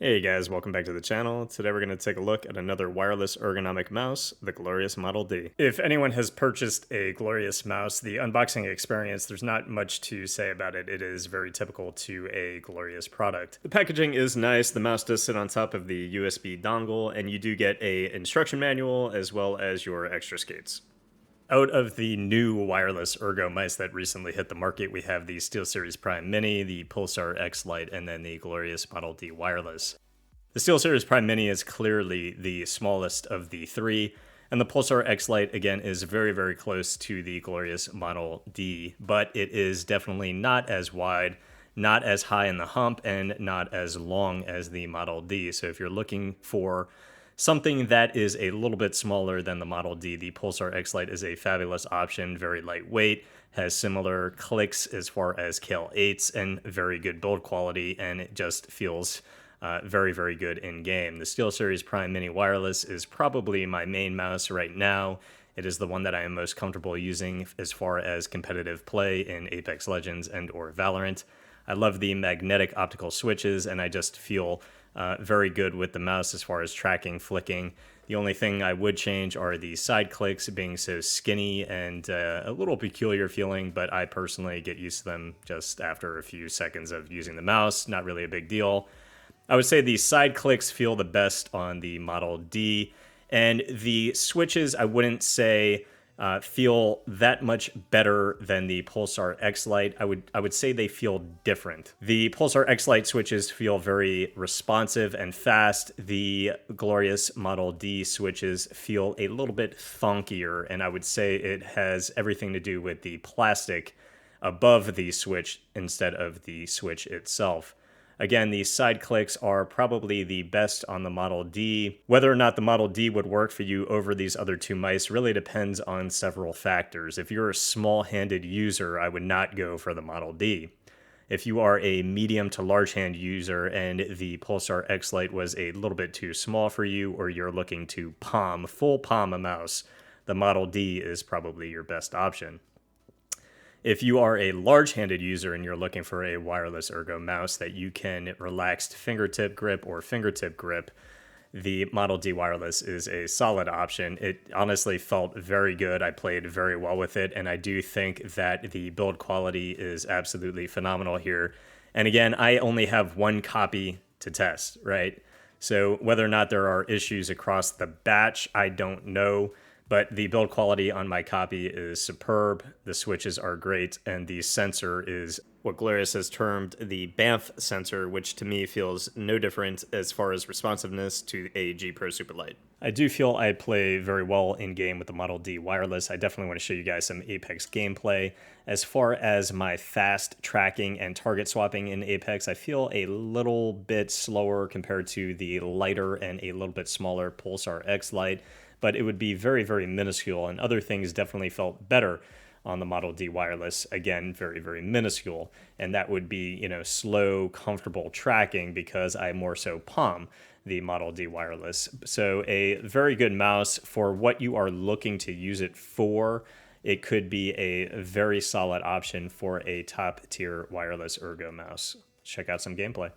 Hey guys, welcome back to the channel. Today we're going to take a look at another wireless ergonomic mouse, the Glorious Model D. If anyone has purchased a Glorious mouse, the unboxing experience, there's not much to say about it. It is very typical to a Glorious product. The packaging is nice. The mouse does sit on top of the USB dongle, and you do get a instruction manual as well as your extra skates. Out of the new wireless ergo mice that recently hit the market, we have the SteelSeries Prime Mini, the Pulsar X Lite, and then the Glorious Model D Wireless. The SteelSeries Prime Mini is clearly the smallest of the three, and the Pulsar X Lite, again, is very, very close to the Glorious Model D, but it is definitely not as wide, not as high in the hump, and not as long as the Model D. So if you're looking for something that is a little bit smaller than the Model D, the Pulsar X Lite is a fabulous option, very lightweight, has similar clicks as far as KL8s, and very good build quality, and it just feels very, very good in game. The SteelSeries Prime Mini Wireless is probably my main mouse right now. It is the one that I am most comfortable using as far as competitive play in Apex Legends and or Valorant. I love the magnetic optical switches, and I just feel very good with the mouse as far as tracking, flicking. The only thing I would change are the side clicks being so skinny and a little peculiar feeling, but I personally get used to them just after a few seconds of using the mouse. Not really a big deal. I would say the side clicks feel the best on the Model D, and the switches I wouldn't say feel that much better than the Pulsar X Lite. I would say they feel different. The Pulsar X Lite switches feel very responsive and fast. The Glorious Model D switches feel a little bit thonkier, and I would say it has everything to do with the plastic above the switch instead of the switch itself. Again, these side clicks are probably the best on the Model D. Whether or not the Model D would work for you over these other two mice really depends on several factors. If you're a small-handed user, I would not go for the Model D. If you are a medium to large hand user and the Pulsar X Lite was a little bit too small for you, or you're looking to full palm a mouse, the Model D is probably your best option. If you are a large-handed user and you're looking for a wireless ergo mouse that you can relaxed fingertip grip or fingertip grip, the Model D Wireless is a solid option. It honestly felt very good. I played very well with it, and I do think that the build quality is absolutely phenomenal here. And again, I only have one copy to test, right? So whether or not there are issues across the batch, I don't know. But the build quality on my copy is superb, the switches are great, and the sensor is what Glorious has termed the BAMF sensor, which to me feels no different as far as responsiveness to a G Pro Superlight. I do feel I play very well in game with the Model D Wireless. I definitely want to show you guys some Apex gameplay. As far as my fast tracking and target swapping in Apex, I feel a little bit slower compared to the lighter and a little bit smaller Pulsar X Lite, but it would be very, very minuscule, and other things definitely felt better on the Model D Wireless. Again, very, very minuscule, and that would be, slow, comfortable tracking because I more so palm the Model D Wireless. So a very good mouse for what you are looking to use it for. It could be a very solid option for a top-tier wireless ergo mouse. Check out some gameplay.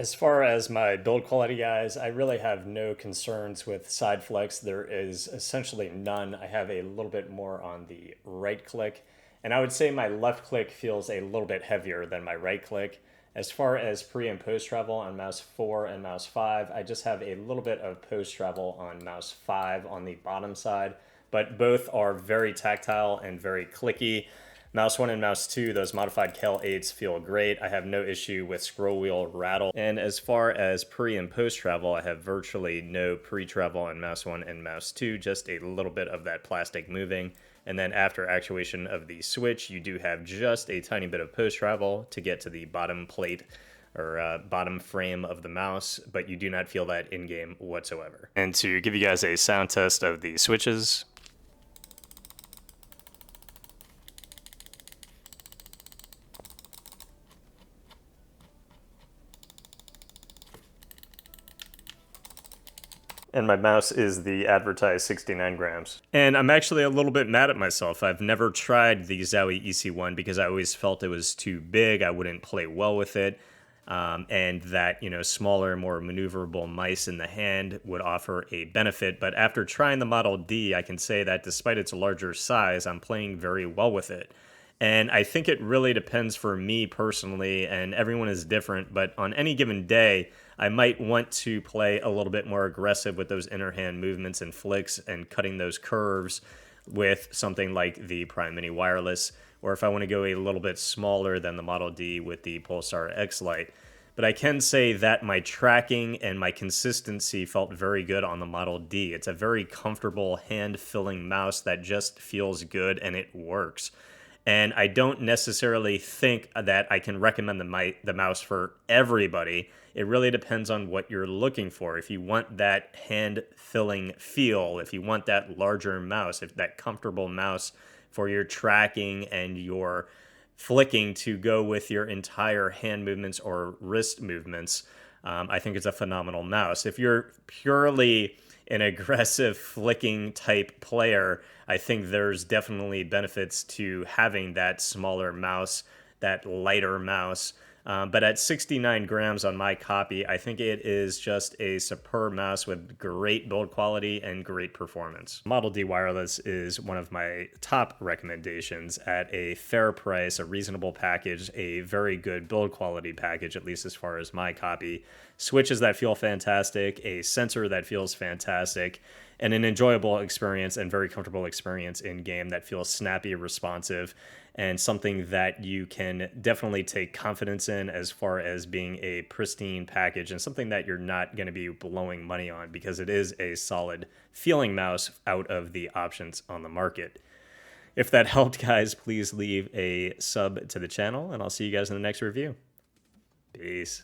As far as my build quality, guys, I really have no concerns with side flex. There is essentially none. I have a little bit more on the right click, and I would say my left click feels a little bit heavier than my right click. As far as pre and post travel on mouse 4 and mouse 5, I just have a little bit of post travel on mouse 5 on the bottom side, but both are very tactile and very clicky. Mouse 1 and Mouse 2, those modified Kel 8s feel great. I have no issue with scroll wheel rattle. And as far as pre and post travel, I have virtually no pre-travel on Mouse 1 and Mouse 2, just a little bit of that plastic moving. And then after actuation of the switch, you do have just a tiny bit of post travel to get to the bottom plate or bottom frame of the mouse, but you do not feel that in-game whatsoever. And to give you guys a sound test of the switches, and my mouse is the advertised 69 grams. And I'm actually a little bit mad at myself. I've never tried the Zowie EC1 because I always felt it was too big. I wouldn't play well with it. And that, smaller, more maneuverable mice in the hand would offer a benefit. But after trying the Model D, I can say that despite its larger size, I'm playing very well with it. And I think it really depends for me personally, and everyone is different, but on any given day, I might want to play a little bit more aggressive with those inner hand movements and flicks and cutting those curves with something like the Prime Mini Wireless, or if I want to go a little bit smaller than the Model D with the Pulsar X Lite. But I can say that my tracking and my consistency felt very good on the Model D. It's a very comfortable hand-filling mouse that just feels good and it works. And I don't necessarily think that I can recommend the mouse for everybody. It really depends on what you're looking for. If you want that hand-filling feel, if you want that larger mouse, if that comfortable mouse for your tracking and your flicking to go with your entire hand movements or wrist movements, I think it's a phenomenal mouse. If you're purely an aggressive flicking type player, I think there's definitely benefits to having that smaller mouse, that lighter mouse. But at 69 grams on my copy, I think it is just a superb mouse with great build quality and great performance. Model D Wireless is one of my top recommendations at a fair price, a reasonable package, a very good build quality package, at least as far as my copy. Switches that feel fantastic, a sensor that feels fantastic, and an enjoyable experience and very comfortable experience in game that feels snappy, responsive, and something that you can definitely take confidence in as far as being a pristine package and something that you're not going to be blowing money on because it is a solid feeling mouse out of the options on the market. If that helped, guys, please leave a sub to the channel, and I'll see you guys in the next review. Peace.